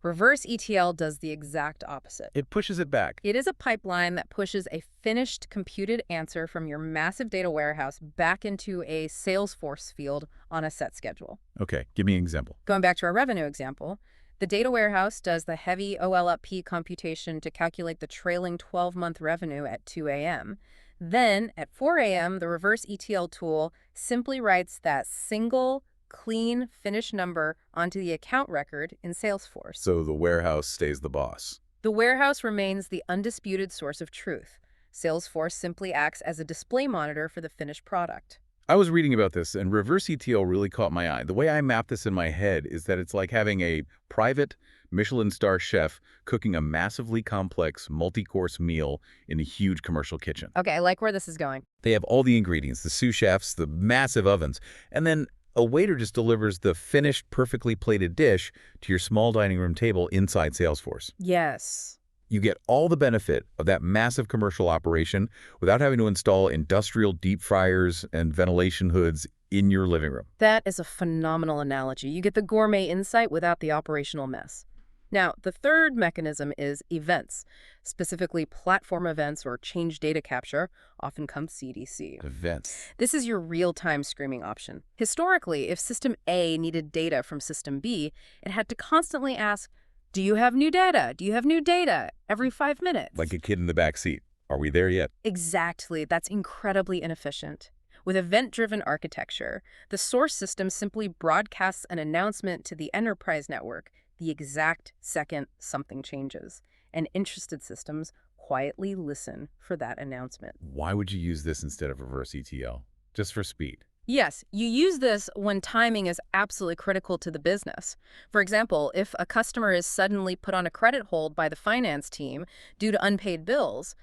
Reverse ETL does the exact opposite. It pushes it back. It is a pipeline that pushes a finished computed answer from your massive data warehouse back into a Salesforce field on a set schedule. Okay, give me an example. Going back to our revenue example, the data warehouse does the heavy OLAP computation to calculate the trailing 12-month revenue at 2 a.m. Then, at 4 a.m., the reverse ETL tool simply writes that single, clean, finished number onto the account record in Salesforce. So the warehouse stays the boss. The warehouse remains the undisputed source of truth. Salesforce simply acts as a display monitor for the finished product. I was reading about this, and reverse ETL really caught my eye. The way I map this in my head is that it's like having a private Michelin star chef cooking a massively complex multi-course meal in a huge commercial kitchen. Okay, I like where this is going. They have all the ingredients, the sous chefs, the massive ovens, and then a waiter just delivers the finished, perfectly plated dish to your small dining room table inside Salesforce. Yes. You get all the benefit of that massive commercial operation without having to install industrial deep fryers and ventilation hoods in your living room. That is a phenomenal analogy. You get the gourmet insight without the operational mess. Now, the third mechanism is events, specifically platform events or change data capture, often comes CDC. Events. This is your real-time streaming option. Historically, if System A needed data from System B, it had to constantly ask, do you have new data? Do you have new data? Every 5 minutes. Like a kid in the back seat. Are we there yet? Exactly. That's incredibly inefficient. With event-driven architecture, the source system simply broadcasts an announcement to the enterprise network the exact second something changes, and interested systems quietly listen for that announcement. Why would you use this instead of reverse ETL? Just for speed. Yes, you use this when timing is absolutely critical to the business. For example, if a customer is suddenly put on a credit hold by the finance team due to unpaid bills,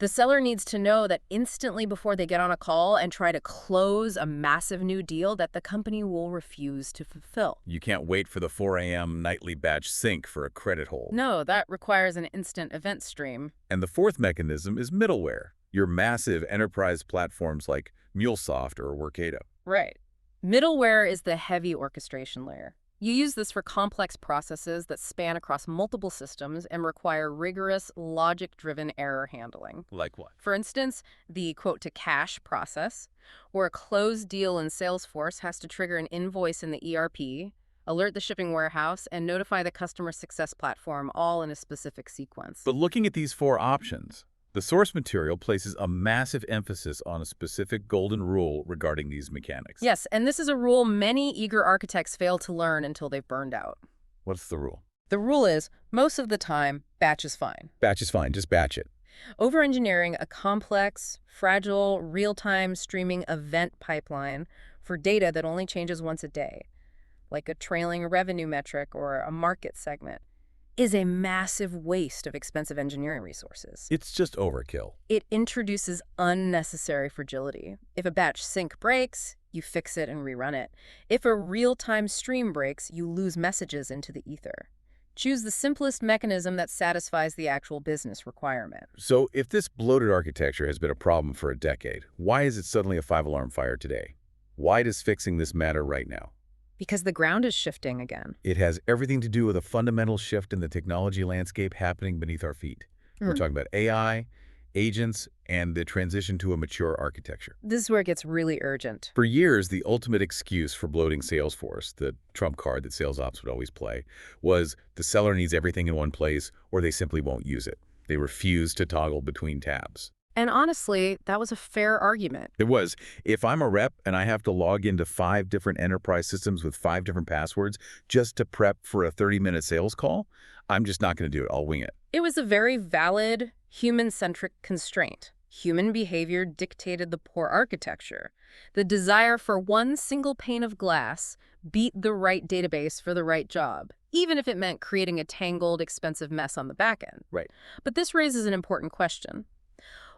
the seller needs to know that instantly before they get on a call and try to close a massive new deal that the company will refuse to fulfill. You can't wait for the 4 a.m. nightly batch sync for a credit hold. No, that requires an instant event stream. And the fourth mechanism is middleware, your massive enterprise platforms like MuleSoft or Workado. Right. Middleware is the heavy orchestration layer. You use this for complex processes that span across multiple systems and require rigorous, logic-driven error handling. Like what? For instance, the quote-to-cash process, where a closed deal in Salesforce has to trigger an invoice in the ERP, alert the shipping warehouse, and notify the customer success platform, all in a specific sequence. But looking at these four options, the source material places a massive emphasis on a specific golden rule regarding these mechanics. Yes, and this is a rule many eager architects fail to learn until they've burned out. What's the rule? The rule is, most of the time, batch is fine. Batch is fine, just batch it. Over-engineering a complex, fragile, real-time streaming event pipeline for data that only changes once a day, like a trailing revenue metric or a market segment, is a massive waste of expensive engineering resources. It's just overkill. It introduces unnecessary fragility. If a batch sync breaks, you fix it and rerun it. If a real-time stream breaks, you lose messages into the ether. Choose the simplest mechanism that satisfies the actual business requirement. So if this bloated architecture has been a problem for a decade, why is it suddenly a 5-alarm fire today? Why does fixing this matter right now? Because the ground is shifting again. It has everything to do with a fundamental shift in the technology landscape happening beneath our feet. We're talking about AI, agents, and the transition to a mature architecture. This is where it gets really urgent. For years, the ultimate excuse for bloating Salesforce, the trump card that sales ops would always play, was the seller needs everything in one place or they simply won't use it. They refuse to toggle between tabs. And honestly, that was a fair argument. It was. If I'm a rep and I have to log into 5 different enterprise systems with 5 different passwords just to prep for a 30-minute sales call, I'm just not going to do it. I'll wing it. It was a very valid, human-centric constraint. Human behavior dictated the poor architecture. The desire for one single pane of glass beat the right database for the right job, even if it meant creating a tangled, expensive mess on the back end. Right. But this raises an important question.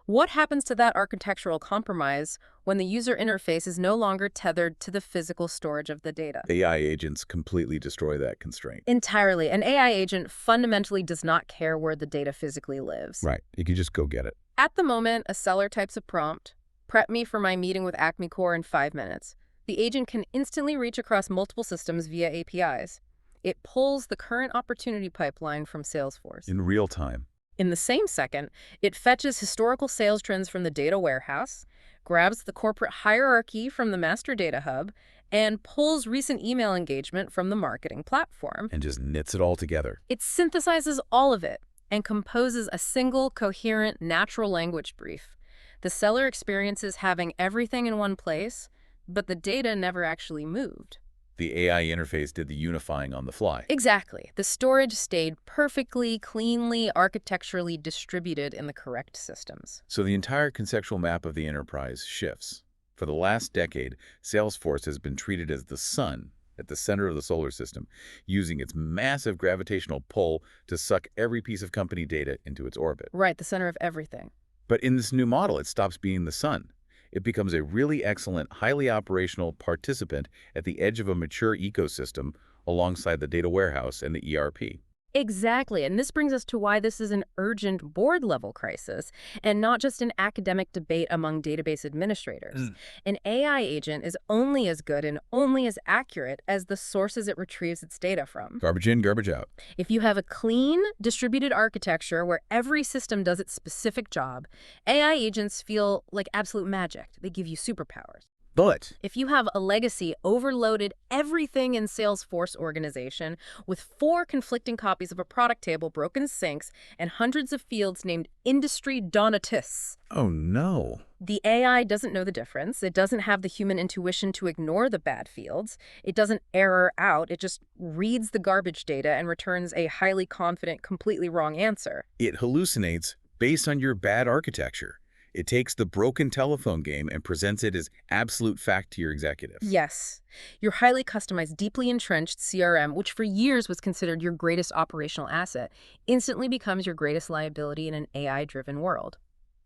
What happens to that architectural compromise when the user interface is no longer tethered to the physical storage of the data? AI agents completely destroy that constraint. Entirely. An AI agent fundamentally does not care where the data physically lives. Right. You can just go get it. At the moment, a seller types a prompt, prep me for my meeting with Acme Core in 5 minutes. The agent can instantly reach across multiple systems via APIs. It pulls the current opportunity pipeline from Salesforce. In real time. In the same second, it fetches historical sales trends from the data warehouse, grabs the corporate hierarchy from the master data hub, and pulls recent email engagement from the marketing platform. And just knits it all together. It synthesizes all of it and composes a single, coherent, natural language brief. The seller experiences having everything in one place, but the data never actually moved. The AI interface did the unifying on the fly. Exactly. The storage stayed perfectly, cleanly, architecturally distributed in the correct systems. So the entire conceptual map of the enterprise shifts. For the last decade, Salesforce has been treated as the sun at the center of the solar system, using its massive gravitational pull to suck every piece of company data into its orbit. Right, the center of everything. But in this new model, it stops being the sun. It becomes a really excellent, highly operational participant at the edge of a mature ecosystem alongside the data warehouse and the ERP. Exactly, and this brings us to why this is an urgent board-level crisis and not just an academic debate among database administrators. An AI agent is only as good and only as accurate as the sources it retrieves its data from. Garbage in, garbage out. If you have a clean, distributed architecture where every system does its specific job, AI agents feel like absolute magic. They give you superpowers. But If you have a legacy overloaded everything in Salesforce organization with 4 conflicting copies of a product table, broken syncs, and hundreds of fields named industry donatists, oh no. the AI doesn't know the difference. It doesn't have the human intuition to ignore the bad fields. It doesn't error out. It just reads the garbage data and returns a highly confident, completely wrong answer. It hallucinates based on your bad architecture. It takes the broken telephone game and presents it as absolute fact to your executives. Yes. Your highly customized, deeply entrenched CRM, which for years was considered your greatest operational asset, instantly becomes your greatest liability in an AI-driven world.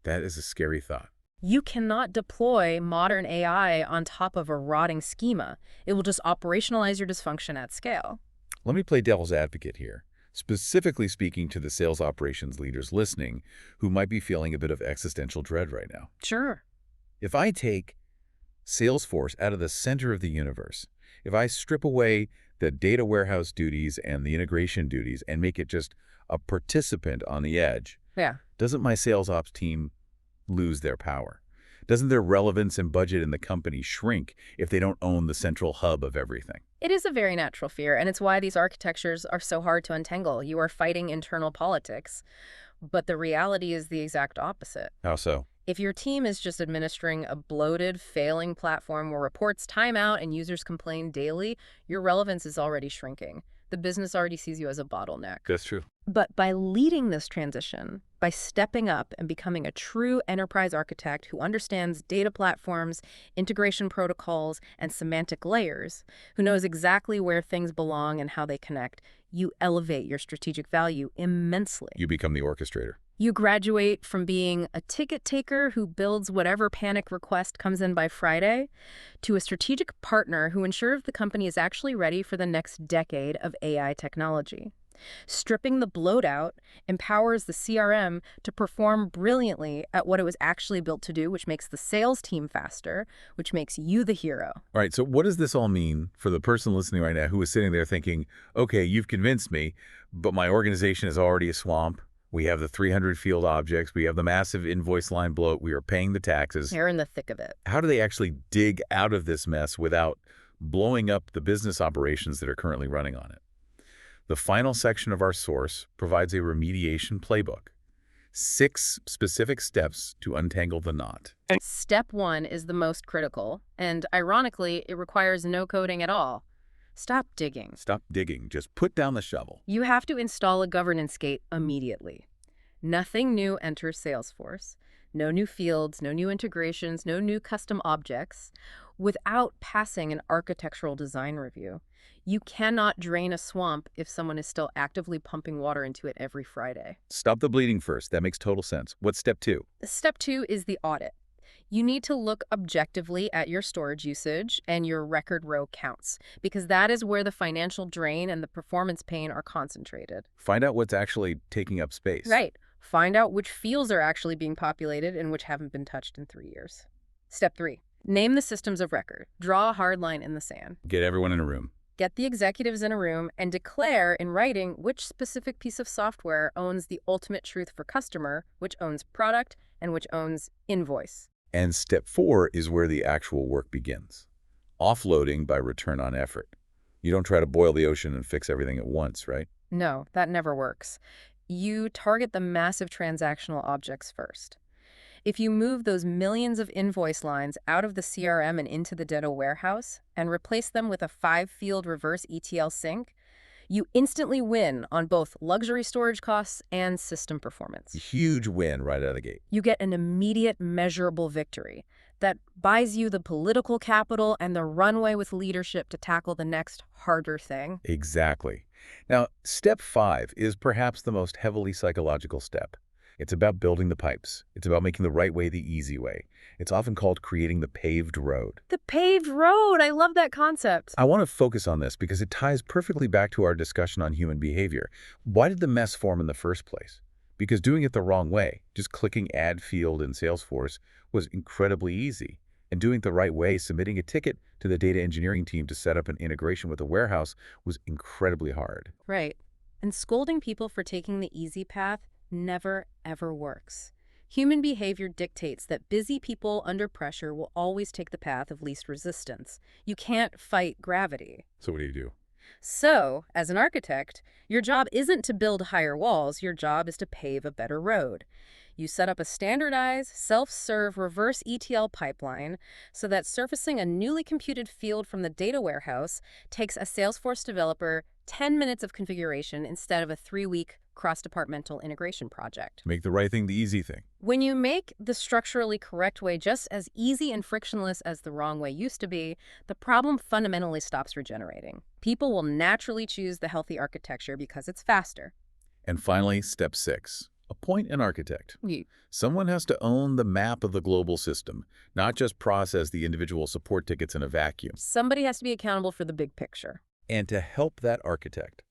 That is a scary thought. You cannot deploy modern AI on top of a rotting schema. It will just operationalize your dysfunction at scale. Let me play devil's advocate here, specifically speaking to the sales operations leaders listening who might be feeling a bit of existential dread right now. Sure. If I take Salesforce out of the center of the universe, if I strip away the data warehouse duties and the integration duties and make it just a participant on the edge, Yeah. doesn't my sales ops team lose their power? Doesn't their relevance and budget in the company shrink if they don't own the central hub of everything? It is a very natural fear, and it's why these architectures are so hard to untangle. You are fighting internal politics, but the reality is the exact opposite. How so? If your team is just administering a bloated, failing platform where reports time out and users complain daily, your relevance is already shrinking. The business already sees you as a bottleneck. That's true. But by leading this transition, by stepping up and becoming a true enterprise architect who understands data platforms, integration protocols, and semantic layers, who knows exactly where things belong and how they connect, you elevate your strategic value immensely. You become the orchestrator. You graduate from being a ticket taker who builds whatever panic request comes in by Friday to a strategic partner who ensures the company is actually ready for the next decade of AI technology. Stripping the bloat out empowers the CRM to perform brilliantly at what it was actually built to do, which makes the sales team faster, which makes you the hero. All right, so what does this all mean for the person listening right now who is sitting there thinking, okay, you've convinced me, but my organization is already a swamp. We have the 300 field objects. We have the massive invoice line bloat. We are paying the taxes. They're in the thick of it. How do they actually dig out of this mess without blowing up the business operations that are currently running on it? The final section of our source provides a remediation playbook. 6 specific steps to untangle the knot. Step 1 is the most critical, and ironically, it requires no coding at all. Stop digging. Stop digging. Just put down the shovel. You have to install a governance gate immediately. Nothing new enters Salesforce. No new fields, no new integrations, no new custom objects without passing an architectural design review. You cannot drain a swamp if someone is still actively pumping water into it every Friday. Stop the bleeding first. That makes total sense. What's step 2? Step 2 is the audit. You need to look objectively at your storage usage and your record row counts, because that is where the financial drain and the performance pain are concentrated. Find out what's actually taking up space. Right. Find out which fields are actually being populated and which haven't been touched in 3 years. Step 3. Name the systems of record. Draw a hard line in the sand. Get everyone in a room. Get the executives in a room and declare in writing which specific piece of software owns the ultimate truth for customer, which owns product, and which owns invoice. And step 4 is where the actual work begins. Offloading by return on effort. You don't try to boil the ocean and fix everything at once, right? No, that never works. You target the massive transactional objects first. If you move those millions of invoice lines out of the CRM and into the data warehouse and replace them with a 5-field reverse ETL sync, You instantly win on both luxury storage costs and system performance. Huge win right out of the gate. You get an immediate, measurable victory that buys you the political capital and the runway with leadership to tackle the next harder thing. Exactly. Now, step 5 is perhaps the most heavily psychological step. It's about building the pipes. It's about making the right way the easy way. It's often called creating the paved road. The paved road! I love that concept. I want to focus on this because it ties perfectly back to our discussion on human behavior. Why did the mess form in the first place? Because doing it the wrong way, just clicking add field in Salesforce, was incredibly easy. And doing it the right way, submitting a ticket to the data engineering team to set up an integration with a warehouse, was incredibly hard. Right. And scolding people for taking the easy path never, ever works. Human behavior dictates that busy people under pressure will always take the path of least resistance. You can't fight gravity. So what do you do? So, as an architect, your job isn't to build higher walls. Your job is to pave a better road. You set up a standardized, self-serve reverse ETL pipeline so that surfacing a newly computed field from the data warehouse takes a Salesforce developer 10 minutes of configuration instead of a 3-week cross-departmental integration project. Make the right thing the easy thing. When you make the structurally correct way just as easy and frictionless as the wrong way used to be, the problem fundamentally stops regenerating. People will naturally choose the healthy architecture because it's faster. And finally, step 6. Appoint an architect. Someone has to own the map of the global system, not just process the individual support tickets in a vacuum. Somebody has to be accountable for the big picture. And to help that architect,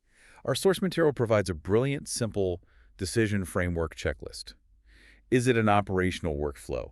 our source material provides a brilliant, simple decision framework checklist. Is it an operational workflow?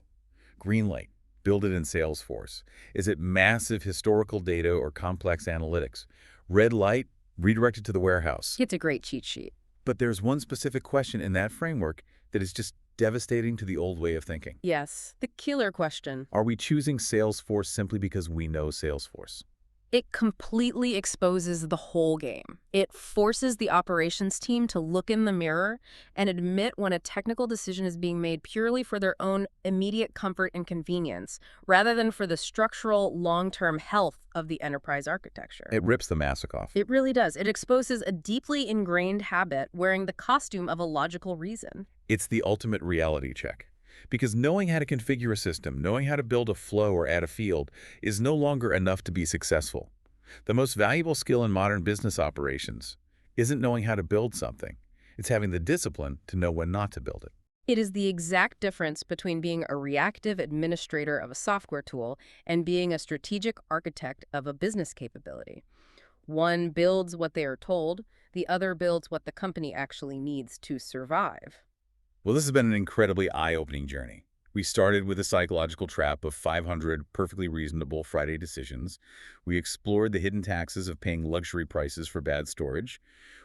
Green light, build it in Salesforce. Is it massive historical data or complex analytics? Red light, redirect it to the warehouse. It's a great cheat sheet. But there's one specific question in that framework that is just devastating to the old way of thinking. Yes, the killer question. Are we choosing Salesforce simply because we know Salesforce? It completely exposes the whole game. It forces the operations team to look in the mirror and admit when a technical decision is being made purely for their own immediate comfort and convenience, rather than for the structural, long-term health of the enterprise architecture. It rips the mask off. It really does. It exposes a deeply ingrained habit wearing the costume of a logical reason. It's the ultimate reality check. Because knowing how to configure a system, knowing how to build a flow or add a field, is no longer enough to be successful. The most valuable skill in modern business operations isn't knowing how to build something. It's having the discipline to know when not to build it. It is the exact difference between being a reactive administrator of a software tool and being a strategic architect of a business capability. One builds what they are told, the other builds what the company actually needs to survive. Well, this has been an incredibly eye-opening journey. We started with the psychological trap of 500 perfectly reasonable Friday decisions. We explored the hidden taxes of paying luxury prices for bad storage.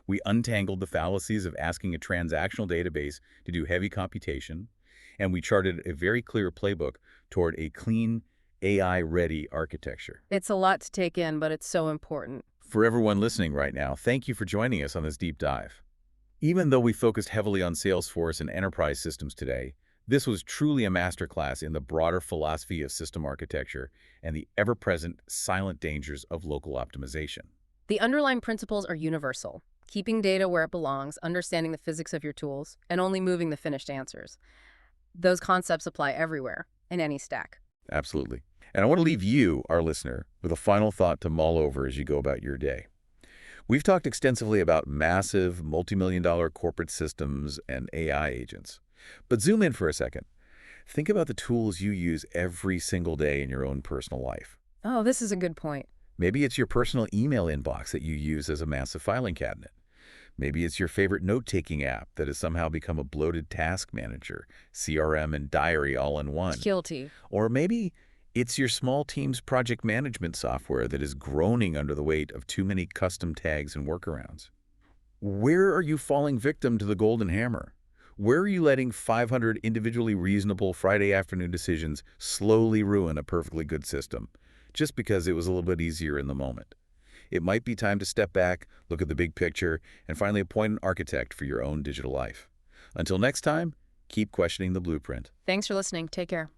We untangled the fallacies of asking a transactional database to do heavy computation. And we charted a very clear playbook toward a clean, AI-ready architecture. It's a lot to take in, but it's so important. For everyone listening right now, thank you for joining us on this deep dive. Even though we focused heavily on Salesforce and enterprise systems today, this was truly a masterclass in the broader philosophy of system architecture and the ever-present silent dangers of local optimization. The underlying principles are universal. Keeping data where it belongs, understanding the physics of your tools, and only moving the finished answers. Those concepts apply everywhere, in any stack. Absolutely. And I want to leave you, our listener, with a final thought to mull over as you go about your day. We've talked extensively about massive, multi-million-dollar corporate systems and AI agents. But zoom in for a second. Think about the tools you use every single day in your own personal life. Oh, this is a good point. Maybe it's your personal email inbox that you use as a massive filing cabinet. Maybe it's your favorite note-taking app that has somehow become a bloated task manager, CRM and diary all in one. Guilty. Or maybe it's your small team's project management software that is groaning under the weight of too many custom tags and workarounds. Where are you falling victim to the golden hammer? Where are you letting 500 individually reasonable Friday afternoon decisions slowly ruin a perfectly good system, just because it was a little bit easier in the moment? It might be time to step back, look at the big picture, and finally appoint an architect for your own digital life. Until next time, keep questioning the blueprint. Thanks for listening. Take care.